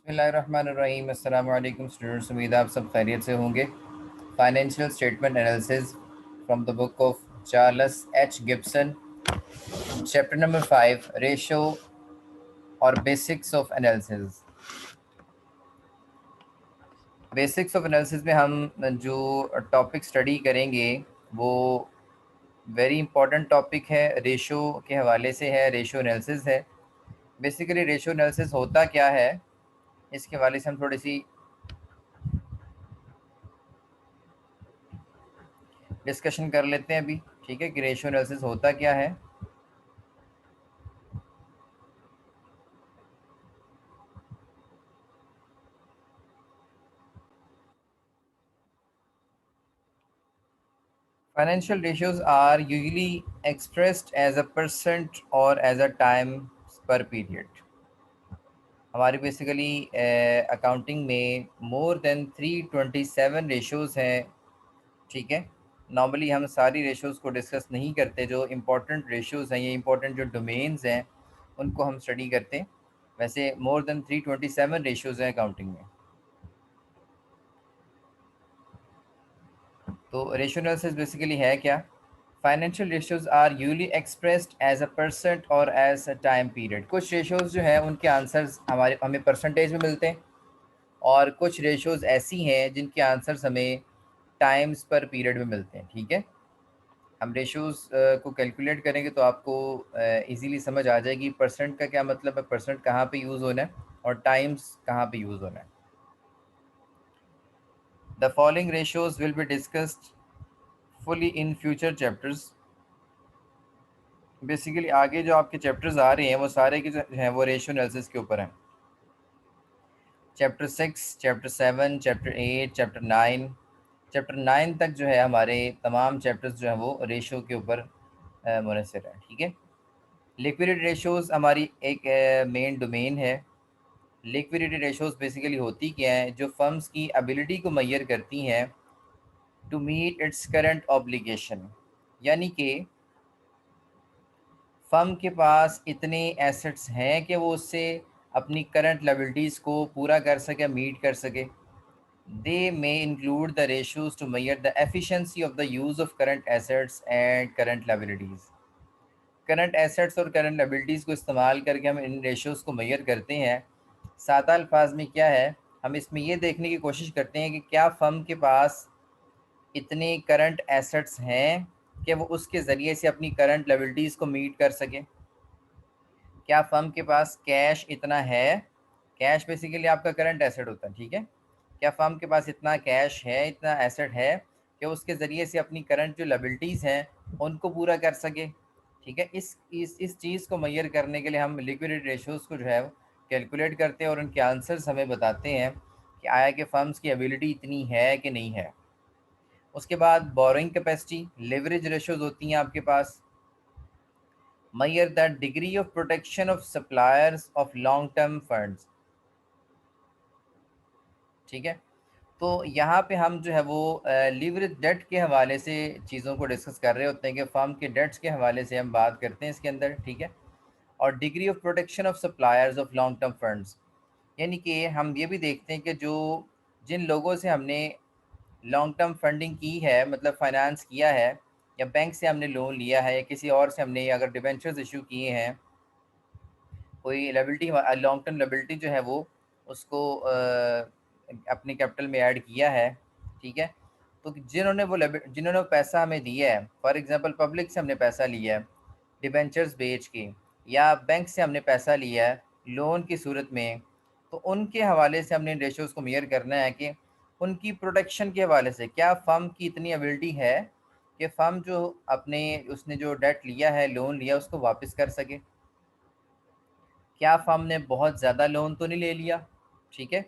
बिस्मिल्लाहिर्रहमानिर्रहीम। अस्सलाम वालेकुम स्टूडेंट्स, उम्मीद है आप सब खैरियत से होंगे। Financial statement analysis from the book of Charles H Gibson, chapter number 5, ratio और basics of analysis. Basics of analysis में हम जो टॉपिक स्टडी करेंगे वो वेरी इंपॉर्टेंट टॉपिक है, रेशो के हवाले से है, रेशो एनालिसिस है। बेसिकली रेशो एनालिसिस होता क्या है, इसके हवाले से हम थोड़ी सी डिस्कशन कर लेते हैं अभी। ठीक है कि रेशो एनालिसिस होता क्या है। Financial ratios are usually expressed as a percent or as a time per period. हमारी बेसिकली अकाउंटिंग में मोर देन 327 रेशोज़ हैं। ठीक है, नॉर्मली हम सारी रेशोज़ को डिस्कस नहीं करते, जो इम्पोर्टेंट रेशोज़ हैं, ये इम्पोर्टेंट जो डोमेन्स हैं उनको हम स्टडी करते हैं। वैसे मोर देन 327 रेशोज़ हैं अकाउंटिंग में। तो रेशो एनालिसिस बेसिकली है क्या? Financial ratios are usually expressed as a percent और एज अ टाइम पीरियड। कुछ रेशियोज जो हैं उनके आंसर्स हमें परसेंटेज में मिलते हैं, और कुछ रेशियोज ऐसी हैं जिनके आंसर्स हमें टाइम्स पर पीरियड में मिलते हैं। ठीक है, हम रेशियोज को कैलकुलेट करेंगे तो आपको इजीली समझ आ जाएगी परसेंट का क्या मतलब है, परसेंट कहाँ पे यूज़ होना है और टाइम्स कहाँ पे यूज़ होना है। The following ratios will be discussed fully in future chapters. Basically आगे जो आपके चैप्टर्स आ रहे हैं वो सारे के जो हैं वो रेशियो एनालिसिस के ऊपर हैं। Chapter 6, chapter 7, chapter 8, chapter 9, chapter 9 तक जो है हमारे तमाम चैप्टर्स जो हैं वो रेशियो के ऊपर मुनहसर है। ठीक है, लिक्विडिटी रेशियोज हमारी एक मेन डोमेन है। लिक्विडिटी रेशियोज बेसिकली होती क्या है, जो फर्म्स की एबिलिटी को मैयर करती हैं to meet its current obligation. यानी कि फर्म के पास इतने एसेट्स हैं कि वो उससे अपनी करंट लायबिलिटीज़ को पूरा कर सके, मीट कर सके। They may include the ratios to measure the efficiency of the use of current assets and current liabilities. Current assets और करंट लायबिलिटीज़ को इस्तेमाल करके हम इन रेशियोज़ को मेजर करते हैं। सादा अल्फाज में क्या है, हम इसमें ये देखने की कोशिश करते हैं कि क्या फर्म के पास इतने करंट एसेट्स हैं कि वो उसके ज़रिए से अपनी करंट लायबिलिटीज़ को मीट कर सके। क्या फर्म के पास कैश इतना है, कैश बेसिकली आपका करंट एसेट होता है। ठीक है, क्या फर्म के पास इतना कैश है, इतना एसेट है कि उसके ज़रिए से अपनी करंट जो लायबिलिटीज़ हैं उनको पूरा कर सके। ठीक है, इस चीज़ को मेजर करने के लिए हम लिक्विडिटी रेशियोज़ को जो है कैलकुलेट करते हैं और उनके आंसर्स हमें बताते हैं कि आया कि फर्म्स की एबिलिटी इतनी है कि नहीं है। उसके बाद बोरोइंग कैपेसिटी, लेवरेज रेशियोज़ होती हैं आपके पास। measure the degree of protection of suppliers of long term funds। ठीक है, तो यहाँ पे हम जो है वो लीवरेज डेट के हवाले से चीज़ों को डिस्कस कर रहे होते हैं कि फर्म के डेट्स के हवाले से हम बात करते हैं इसके अंदर। ठीक है, और degree of protection of suppliers of long term funds, यानी कि हम ये भी देखते हैं कि जो जिन लोगों से हमने लॉन्ग टर्म फंडिंग की है, मतलब फाइनेंस किया है, या बैंक से हमने लोन लिया है, या किसी और से हमने अगर डिबेंचर्स इशू किए हैं, कोई लायबिलिटी लॉन्ग टर्म लायबिलिटी जो है वो उसको अपने कैपिटल में ऐड किया है। ठीक है, तो जिन्होंने वो पैसा हमें दिया है, फॉर एग्जांपल पब्लिक से हमने पैसा लिया है डिबेंचर्स बेच के, या बैंक से हमने पैसा लिया है लोन की सूरत में, तो उनके हवाले से हमने इन रेशियोज़ को मेजर करना है कि उनकी प्रोटेक्शन के हवाले से क्या फ़र्म की इतनी एबिलिटी है कि फ़र्म जो अपने उसने जो डेट लिया है, लोन लिया, उसको वापस कर सके। क्या फर्म ने बहुत ज़्यादा लोन तो नहीं ले लिया। ठीक है,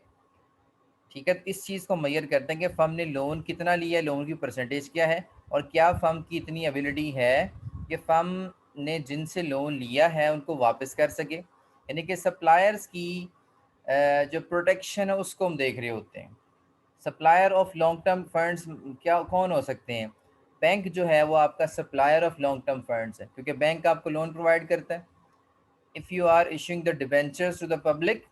ठीक है, तो इस चीज़ को मेजर करते हैं कि फ़र्म ने लोन कितना लिया है, लोन की परसेंटेज क्या है, और क्या फ़र्म की इतनी एबिलिटी है कि फ़र्म ने जिनसे लोन लिया है उनको वापस कर सके। यानी कि सप्लायर्स की जो प्रोटेक्शन है उसको हम देख रहे होते हैं। Supplier of long term funds क्या कौन हो सकते हैं? बैंक जो है वो आपका supplier of long term funds है, क्योंकि बैंक आपको लोन प्रोवाइड करता है। If you are issuing the debentures to the public,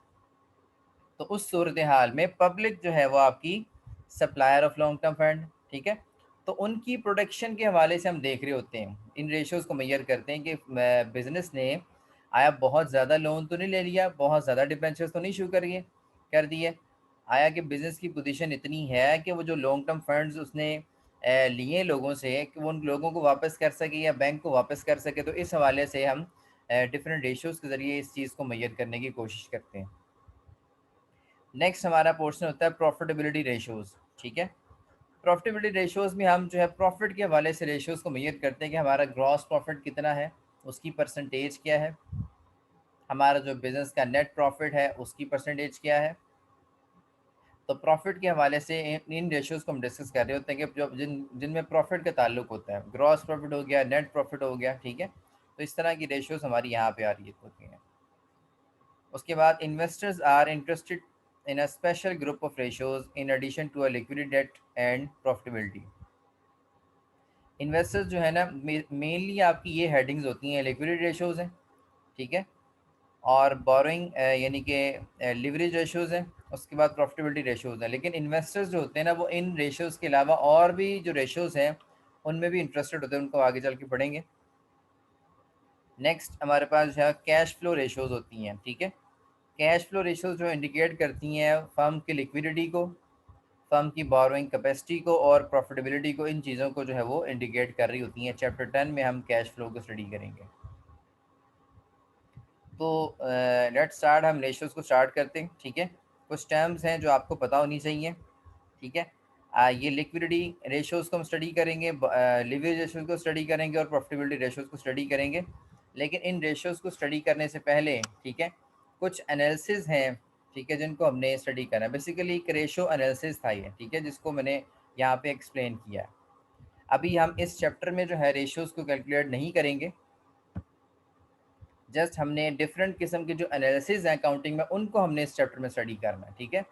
तो उस सूरत हाल में पब्लिक जो है वो आपकी supplier of long term fund, ठीक है। तो उनकी प्रोडक्शन के हवाले से हम देख रहे होते हैं, इन रेशियोज़ को मेजर करते हैं कि बिज़नेस ने आया बहुत ज़्यादा लोन तो नहीं ले लिया, बहुत ज़्यादा डिबेंचर्स तो नहीं इशू कर दिए, आया कि बिज़नेस की पोजीशन इतनी है कि वो जो लॉन्ग टर्म फंड्स उसने लिए लोगों से कि वो उन लोगों को वापस कर सके या बैंक को वापस कर सके। तो इस हवाले से हम डिफरेंट रेशियोज़ के ज़रिए इस चीज़ को मेजर करने की कोशिश करते हैं। नेक्स्ट हमारा पोर्शन होता है प्रॉफिटेबिलिटी रेशियोज़, ठीक है। प्रॉफिटेबिलिटी रेशियोज़ में हम जो है प्रॉफिट के हवाले से रेशियोज़ को मेजर करते हैं कि हमारा ग्रॉस प्रॉफिट कितना है, उसकी परसेंटेज क्या है, हमारा जो बिज़नेस का नेट प्रॉफिट है उसकी परसेंटेज क्या है। तो प्रॉफिट के हवाले से इन रेशियोज़ को हम डिस्कस कर रहे होते हैं कि जो जिनमें प्रॉफिट का ताल्लुक होता है, ग्रॉस प्रॉफिट हो गया, नेट प्रॉफिट हो गया, ठीक है। तो इस तरह की रेशियोज़ हमारी यहाँ पे आ रही होती हैं। उसके बाद investors are interested in a special group of ratios in addition to a liquidity debt and profitability. Investors जो है ना मेनली आपकी ये हेडिंग्स होती हैं, लिक्विडिटी रेशियोज हैं, ठीक है, और बोरोइंग यानी कि लिवरेज रेशियोज हैं, उसके बाद प्रॉफिटेबिलिटी रेशियोज हैं। लेकिन इन्वेस्टर्स जो होते हैं ना वो इन रेशियोज़ के अलावा और भी जो रेशियोज़ हैं उनमें भी इंटरेस्टेड होते हैं, उनको आगे चल के पढ़ेंगे। नेक्स्ट हमारे पास जो है कैश फ्लो रेशियोज़ होती हैं, ठीक है। कैश फ्लो रेशियोज़ जो इंडिकेट करती हैं फर्म की लिक्विडिटी को, फर्म की बोरोइंग कैपेसिटी को और प्रॉफिटेबिलिटी को, इन चीज़ों को जो है वो इंडिकेट कर रही होती हैं। चैप्टर 10 में हम कैश फ्लो को स्टडी करेंगे। तो लेट्स स्टार्ट, हम रेशियोज़ को स्टार्ट करते हैं, ठीक है। कुछ टर्म्स हैं जो आपको पता होनी चाहिए, ठीक है। ये लिक्विडिटी रेशियोज़ को हम स्टडी करेंगे, लिवरेज रेशियोज़ को स्टडी करेंगे और प्रॉफिटेबिलिटी रेशियोज़ को स्टडी करेंगे। लेकिन इन रेशियोज़ को स्टडी करने से पहले, ठीक है, कुछ एनालिसिस हैं, ठीक है, जिनको हमने स्टडी करना है। बेसिकली एक रेशियो एनालिसिस था ये, ठीक है, जिसको मैंने यहाँ पे एक्सप्लेन किया है। अभी हम इस चैप्टर में जो है रेशियोज़ को कैलकुलेट नहीं करेंगे, जस्ट हमने डिफरेंट किस्म के जो एनालिसिस हैं अकाउंटिंग में उनको हमने इस चैप्टर में स्टडी करना है, ठीक है।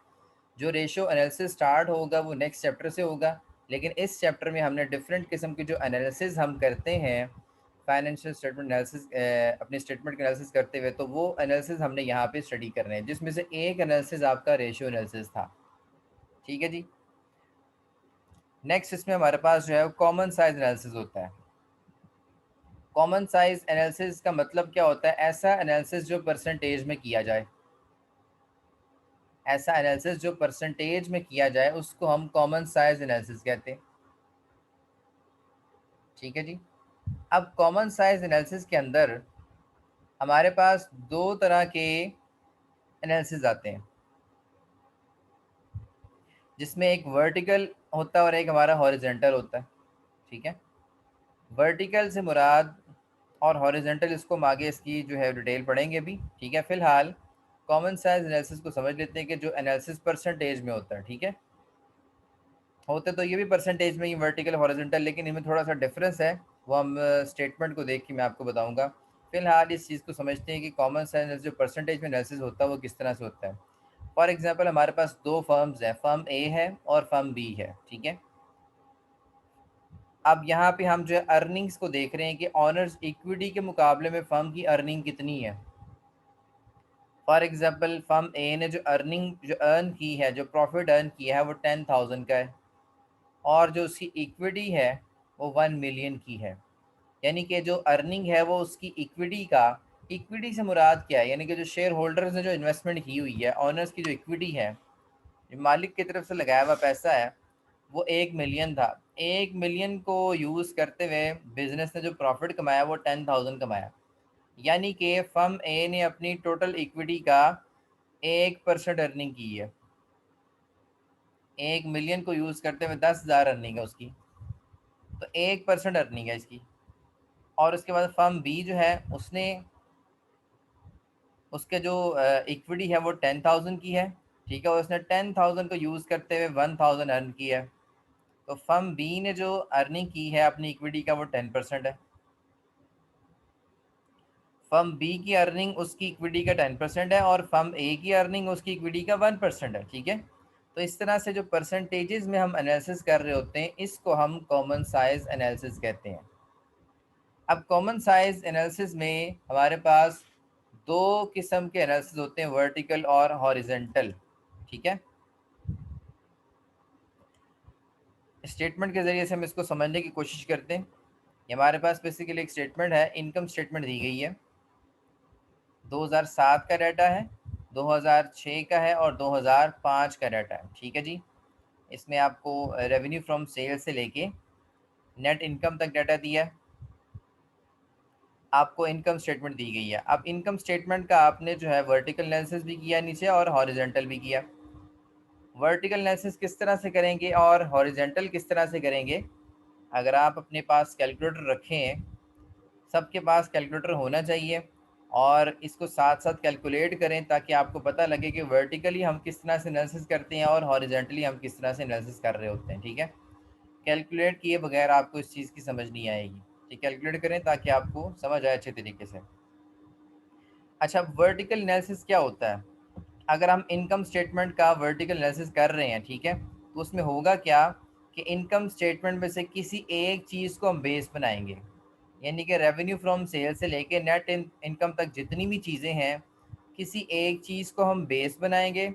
जो रेशियो एनालिसिस स्टार्ट होगा वो नेक्स्ट चैप्टर से होगा, लेकिन इस चैप्टर में हमने डिफरेंट किस्म की जो एनालिसिस हम करते हैं फाइनेंशियल स्टेटमेंट एनालिसिस, अपने स्टेटमेंट के एनालिसिस करते हुए, तो वो एनालिसिस हमने यहाँ पे स्टडी करने हैं, जिसमें से एक एनालिसिस आपका रेशियो एनालिसिस था, ठीक है जी। नेक्स्ट इसमें हमारे पास जो है कॉमन साइज एनालिसिस होता है। कॉमन साइज एनालिसिस का मतलब क्या होता है? ऐसा एनालिसिस जो परसेंटेज में किया जाए, ऐसा एनालिसिस जो परसेंटेज में किया जाए उसको हम कॉमन साइज एनालिसिस कहते हैं, ठीक है जी। अब कॉमन साइज एनालिसिस के अंदर हमारे पास दो तरह के एनालिसिस आते हैं, जिसमें एक वर्टिकल होता है और एक हमारा हॉरिजेंटल होता है, ठीक है। वर्टिकल से मुराद और हॉरिजेंटल, इसको हम आगे इसकी जो है डिटेल पढ़ेंगे भी, ठीक है। फिलहाल कॉमन साइज एनालिसिस को समझ लेते हैं कि जो एनालिसिस परसेंटेज में होता है, ठीक है। होते तो ये भी परसेंटेज में ही वर्टिकल हॉरिजॉन्टल, लेकिन इनमें थोड़ा सा डिफरेंस है, वो हम स्टेटमेंट को देख के मैं आपको बताऊंगा। फिलहाल इस चीज़ को समझते हैं कि कॉमन साइज जो परसेंटेज में एनालिसिस होता है वो किस तरह से होता है। फॉर एग्जांपल हमारे पास दो फर्म्स हैं, फर्म ए है और फर्म बी है, ठीक है। अब यहाँ पे हम जो है अर्निंग्स को देख रहे हैं कि ऑनर्स इक्विटी के मुकाबले में फर्म की अर्निंग कितनी है। फॉर एग्जांपल फर्म ए ने जो अर्निंग जो अर्न की है, जो प्रॉफिट अर्न किया है वो 10,000 का है, और जो उसकी इक्विटी है वो 1 मिलियन की है। यानी कि जो अर्निंग है वो उसकी इक्विटी का, इक्विटी से मुराद क्या है, यानी कि जो शेयर होल्डर्स ने जो इन्वेस्टमेंट की हुई है, ऑनर्स की जो इक्विटी है, जो मालिक की तरफ से लगाया हुआ पैसा है, वो 1 मिलियन था। 1 मिलियन को यूज़ करते हुए बिजनेस ने जो प्रॉफिट कमाया वो 10,000 कमाया। यानी कि फर्म ए ने अपनी टोटल इक्विटी का 1% अर्निंग की है। 1 मिलियन को यूज़ करते हुए 10,000 अर्निंग है उसकी, तो 1% अर्निंग है इसकी। और उसके बाद फर्म बी जो है उसने, उसके जो इक्विटी है वो 10,000 की है, ठीक है, और उसने 10,000 को यूज़ करते हुए 1,000 अर्न किया है। तो फर्म बी ने जो अर्निंग की है अपनी इक्विटी का वो 10% है। फर्म बी की अर्निंग उसकी इक्विटी का 10% है और फर्म ए की अर्निंग उसकी इक्विटी का 1% है, ठीक है। तो इस तरह से जो परसेंटेजेस में हम एनालिसिस कर रहे होते हैं इसको हम कॉमन साइज एनालिसिस कहते हैं। अब कॉमन साइज एनालिसिस में हमारे पास दो किस्म के एनालिसिस होते हैं, वर्टिकल और हॉरिजेंटल। ठीक है। स्टेटमेंट के ज़रिए से हम इसको समझने की कोशिश करते हैं। हमारे पास बेसिकली एक स्टेटमेंट है, इनकम स्टेटमेंट दी गई है, 2007 का डाटा है, 2006 का है और 2005 का डाटा है। ठीक है जी। इसमें आपको रेवेन्यू फ्रॉम सेल से लेके नेट इनकम तक डाटा दिया है, आपको इनकम स्टेटमेंट दी गई है। अब इनकम स्टेटमेंट का आपने जो है वर्टिकल एनालिसिस भी किया नीचे और हॉरिजॉन्टल भी किया। वर्टिकल एनालिसिस किस तरह से करेंगे और हॉरिजॉन्टल किस तरह से करेंगे? अगर आप अपने पास कैलकुलेटर रखें, सबके पास कैलकुलेटर होना चाहिए, और इसको साथ साथ कैलकुलेट करें ताकि आपको पता लगे कि वर्टिकली हम किस तरह से एनालिसिस करते हैं और हॉरिजॉन्टली हम किस तरह से एनालिसिस कर रहे होते हैं। ठीक है। कैलकुलेट किए बगैर आपको इस चीज़ की समझ नहीं आएगी। ठीक, कैलकुलेट करें ताकि आपको समझ आए अच्छे तरीके से। अच्छा, वर्टिकल एनालिसिस क्या होता है? अगर हम इनकम स्टेटमेंट का वर्टिकल एनालिसिस कर रहे हैं, ठीक है, तो उसमें होगा क्या कि इनकम स्टेटमेंट में से किसी एक चीज़ को हम बेस बनाएंगे, यानी कि रेवेन्यू फ्रॉम सेल से लेके नेट इनकम तक जितनी भी चीज़ें हैं, किसी एक चीज़ को हम बेस बनाएंगे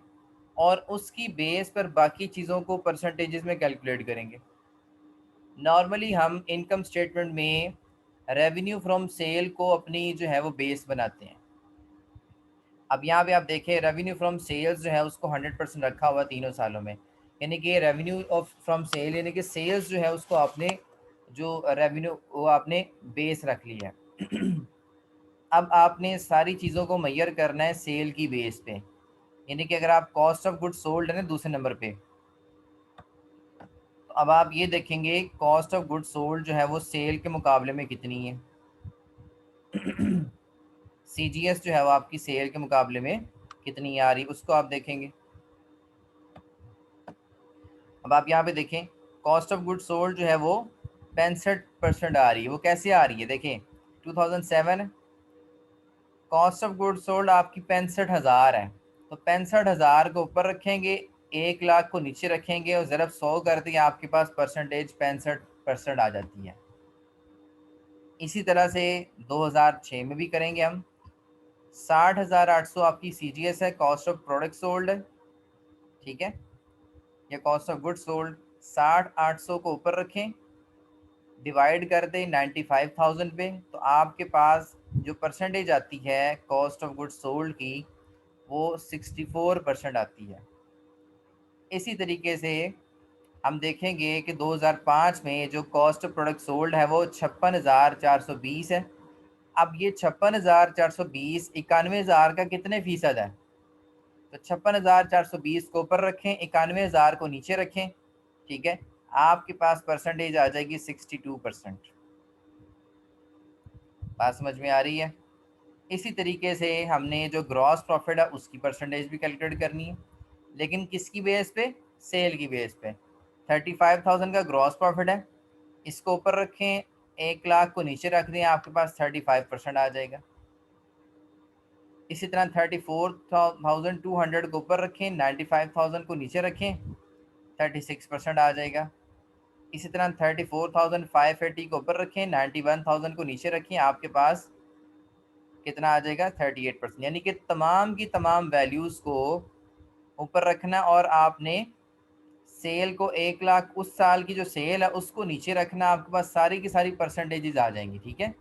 और उसकी बेस पर बाकी चीज़ों को परसेंटेजेस में कैलकुलेट करेंगे। नॉर्मली हम इनकम स्टेटमेंट में रेवेन्यू फ्रॉम सेल को अपनी जो है वो बेस बनाते हैं। अब यहाँ पे आप देखें, रेवेन्यू फ्रॉम सेल्स जो है उसको 100% रखा हुआ तीनों सालों में, यानी कि रेवेन्यू ऑफ फ्रॉम सेल यानी कि सेल्स जो है उसको आपने जो रेवेन्यू वो आपने बेस रख लिया है। अब आपने सारी चीज़ों को मैयर करना है सेल की बेस पे, यानी कि अगर आप कॉस्ट ऑफ गुड्स सोल्ड है ना दूसरे नंबर पे, तो अब आप ये देखेंगे कॉस्ट ऑफ गुड्स सोल्ड जो है वो सेल के मुकाबले में कितनी है। सीजीएस जो है वो आपकी सेल के मुकाबले में कितनी आ रही है उसको आप देखेंगे। अब आप यहाँ पे देखें, कॉस्ट ऑफ गुड सोल्ड जो है वो 65% आ रही है। वो कैसे आ रही है? देखें, 2007 कॉस्ट ऑफ गुड सोल्ड आपकी 65,000 है, तो 65,000 को ऊपर रखेंगे, 1 लाख को नीचे रखेंगे और ज़रा 100 कर दिए, आपके पास परसेंटेज 65% आ जाती है। इसी तरह से 2006 में भी करेंगे हम। 60,800 आपकी CGS है, कॉस्ट ऑफ प्रोडक्ट सोल्ड है। ठीक है, या कॉस्ट ऑफ गुड सोल्ड 60,800 को ऊपर रखें, डिवाइड कर दें 95,000 पे, तो आपके पास जो परसेंटेज आती है कॉस्ट ऑफ गुड्स सोल्ड की वो 64% आती है। इसी तरीके से हम देखेंगे कि 2005 में जो कॉस्ट ऑफ प्रोडक्ट सोल्ड है वो 56,420 है। अब ये 56,420 91,000 का कितने फीसद है? तो 56,420 को ऊपर रखें, 91,000 को नीचे रखें। ठीक है, आपके पास परसेंटेज आ जाएगी 62%। बात समझ में आ रही है? इसी तरीके से हमने जो ग्रॉस प्रॉफिट है उसकी परसेंटेज भी कैलकुलेट करनी है, लेकिन किसकी बेस पे? सेल की बेस पे। 35,000 का ग्रॉस प्रॉफिट है, इसको ऊपर रखें, 1 लाख को नीचे रख दें, आपके पास 35% आ जाएगा। इसी तरह 34,200 को ऊपर रखें, 95,000 को नीचे रखें, 36% आ जाएगा। इसी तरह 34,580 को ऊपर रखें, 91,000 को नीचे रखें, आपके पास कितना आ जाएगा? 38%। यानी कि तमाम की तमाम वैल्यूज़ को ऊपर रखना और आपने सेल को 1 लाख, उस साल की जो सेल है उसको नीचे रखना, आपके पास सारी की सारी परसेंटेजेस आ जाएंगी। ठीक है,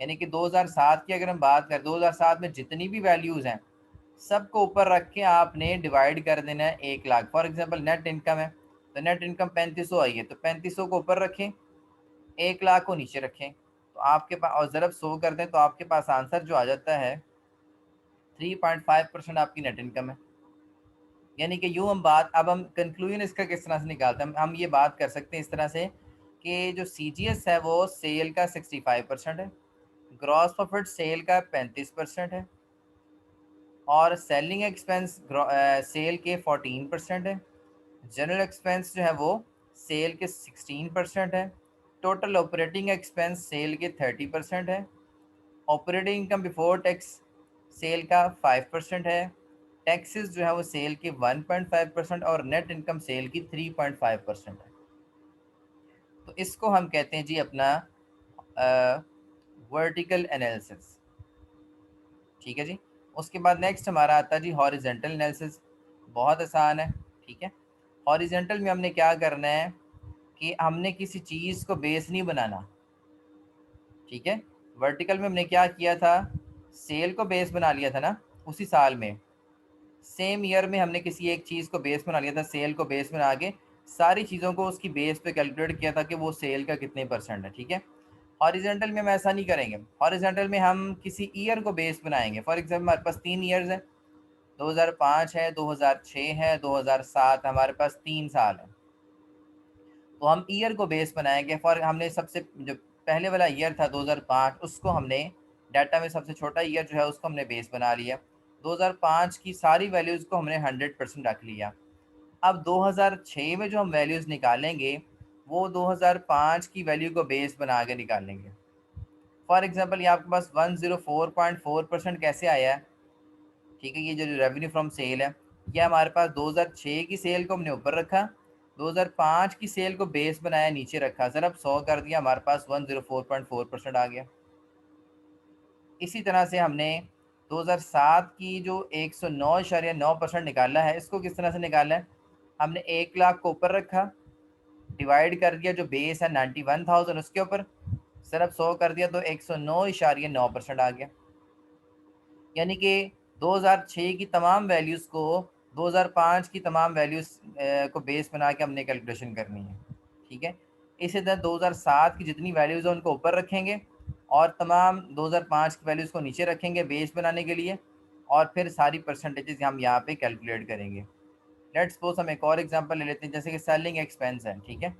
यानी कि 2007 की अगर हम बात करें, 2007 में जितनी भी वैल्यूज़ हैं सबको ऊपर रख के आपने डिवाइड कर देना है 1 lakh. For example net income है, तो नेट इनकम 3500 आई है, तो 3500 को ऊपर रखें, 1 लाख को नीचे रखें, तो आपके पास और ज़रा 100 कर दें, तो आपके पास आंसर जो आ जाता है 3.5% आपकी नेट इनकम है। यानी कि यूँ हम बात, अब हम कंक्लूजन इसका किस तरह से निकालते हैं? हम ये बात कर सकते हैं इस तरह से कि जो CGS है वो सेल का 65% है, ग्रॉस प्रॉफिट सेल का 35% है, और सेलिंग एक्सपेंस सेल के 14% है, जनरल एक्सपेंस जो है वो सेल के 16% है, टोटल ऑपरेटिंग एक्सपेंस सेल के 30% है, operating income before tax cell का 5% है, टैक्सेस जो है वो सेल के 1.5% और नेट इनकम सेल की 3.5% है। तो इसको हम कहते हैं जी अपना वर्टिकल एनालिसिस। ठीक है जी। उसके बाद नेक्स्ट हमारा आता है जी हॉरिजेंटल एनालिसिस। बहुत आसान है, ठीक है। हॉरिजेंटल में हमने क्या करना है कि हमने किसी चीज़ को बेस नहीं बनाना, ठीक है। वर्टिकल में हमने क्या किया था, सेल को बेस बना लिया था ना उसी साल में, सेम ईयर में हमने किसी एक चीज़ को बेस बना लिया था, सेल को बेस बना के सारी चीज़ों को उसकी बेस पे कैलकुलेट किया था कि वो सेल का कितने परसेंट है, ठीक है। हॉरिजेंटल में हम ऐसा नहीं करेंगे, हॉरिजेंटल में हम किसी ईयर को बेस बनाएंगे। फॉर एग्जांपल हमारे पास 3 ईयर्स है, 2005 है, 2006 है, 2007, हमारे पास 3 साल है। तो हम ईयर को बेस बनाएंगे। फॉर हमने सबसे जो पहले वाला ईयर था 2005, उसको हमने डाटा में सबसे छोटा ईयर जो है उसको हमने बेस बना लिया। 2005 की सारी वैल्यूज़ को हमने 100% रख लिया। अब 2006 में जो हम वैल्यूज़ निकालेंगे वो 2005 की वैल्यू को बेस बना के निकालेंगे। फॉर एग्जांपल ये आपके पास 104.4% कैसे आया है, ठीक है। ये जो रेवेन्यू फ्रॉम सेल है, ये हमारे पास 2006 की सेल को हमने ऊपर रखा, 2005 की सेल को बेस बनाया नीचे रखा, सर अब 100 कर दिया, हमारे पास 104.4% आ गया। इसी तरह से हमने 2007 की जो 109.9% निकाला है, इसको किस तरह से निकाला है, हमने 1 लाख को ऊपर रखा, डिवाइड कर दिया जो बेस है 91,000 उसके ऊपर, सर अब 100 कर दिया तो 109.9% आ गया। यानी कि 2006 की तमाम वैल्यूज़ को 2005 की तमाम वैल्यूज़ को बेस बना के हमने कैलकुलेशन करनी है, ठीक है। इसी तरह 2007 की जितनी वैल्यूज़ हैं उनको ऊपर रखेंगे और तमाम 2005 की वैल्यूज़ को नीचे रखेंगे बेस बनाने के लिए, और फिर सारी परसेंटेजेस हम यहाँ पे कैलकुलेट करेंगे। लेट्स सपोज हम एक और एग्जांपल ले लेते हैं, जैसे कि सेलिंग एक्सपेंस है, ठीक है।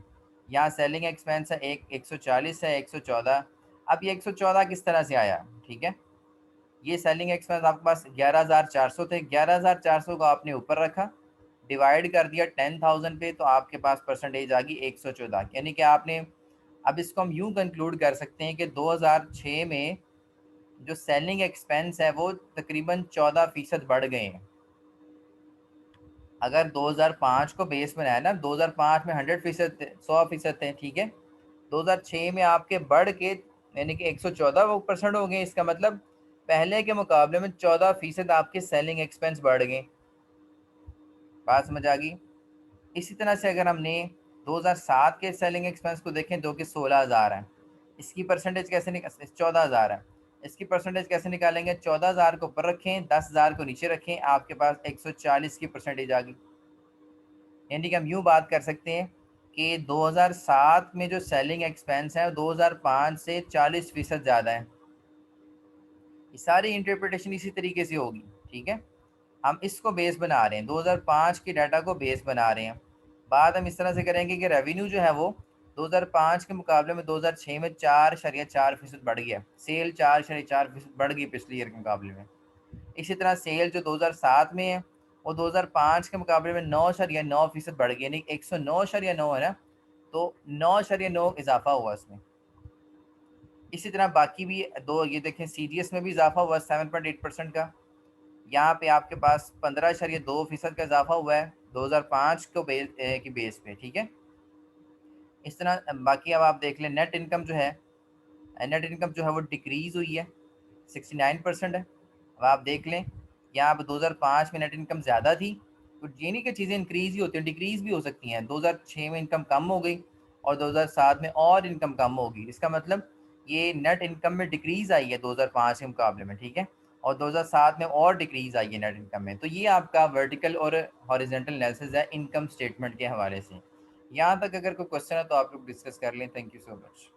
यहाँ सेलिंग एक्सपेंस है 140 है, 114। अब ये 114 किस तरह से आया, ठीक है। ये सेलिंग एक्सपेंस आपके पास 11,400 थे, 11,400 को आपने ऊपर रखा, डिवाइड कर दिया 10,000 पे, तो आपके पास परसेंटेज आ गई 114। यानी कि आपने, अब इसको हम यूं कंक्लूड कर सकते हैं कि 2006 में जो सेलिंग एक्सपेंस है वो तकरीबन 14% बढ़ गए हैं। अगर 2005 को बेस बनाया ना, 2005 में 100% थे, 100% थे, ठीक है। 2006 में आपके बढ़ के यानी कि 114% हो गए। इसका मतलब पहले के मुकाबले में 14% आपके सेलिंग एक्सपेंस बढ़ गए। बात समझ आ गई। इसी तरह से अगर हमने 2007 के सेलिंग एक्सपेंस को देखें जो कि 16,000 है, इसकी परसेंटेज कैसे 14,000 है, इसकी परसेंटेज कैसे निकालेंगे, 14,000 को ऊपर रखें, 10,000 को नीचे रखें, आपके पास 140 की परसेंटेज आ गई। यानी कि हम यूँ बात कर सकते हैं कि 2007 में जो सेलिंग एक्सपेंस है 2005 से 40% ज़्यादा है। ये सारी इंटरप्रिटेशन इसी तरीके से होगी, ठीक है। हम इसको बेस बना रहे हैं, 2005 के डाटा को बेस बना रहे हैं। बात हम इस तरह से करेंगे कि रेवेन्यू जो है वो 2005 के मुकाबले में 2006 में 4.4% बढ़ गया, सेल 4.4% बढ़ गई पिछले ईयर के मुकाबले में। इसी तरह सेल जो 2007 में है वो 2005 के मुकाबले में 9.9% बढ़ गई, यानी 109.9 है ना, तो 9.9 इजाफा हुआ इसमें। इसी तरह बाकी भी दो, ये देखें CDS में भी इजाफा हुआ 7.8% का, यहाँ पे आपके पास 15.2% का इजाफा हुआ है 2005 को की बेस पे, ठीक है। इस तरह बाकी अब आप देख लें, नेट इनकम जो है, नेट इनकम जो है वो डिक्रीज़ हुई है, 69% है। अब आप देख लें, यहाँ पर 2005 में नेट इनकम ज़्यादा थी, तो ये नहीं कि चीज़ें इंक्रीज़ ही होती हैं, डिक्रीज़ भी हो सकती हैं। 2006 में इनकम कम हो गई और 2007 में और इनकम कम होगी, इसका मतलब ये नेट इनकम में डिक्रीज़ आई है 2005 के मुकाबले में, ठीक है। और 2007 में और डिक्रीज़ आई है नेट इनकम में। तो ये आपका वर्टिकल और हॉरिजॉन्टल एनालिसिस है इनकम स्टेटमेंट के हवाले से। यहाँ तक अगर कोई क्वेश्चन है तो आप लोग डिस्कस कर लें। Thank you so much.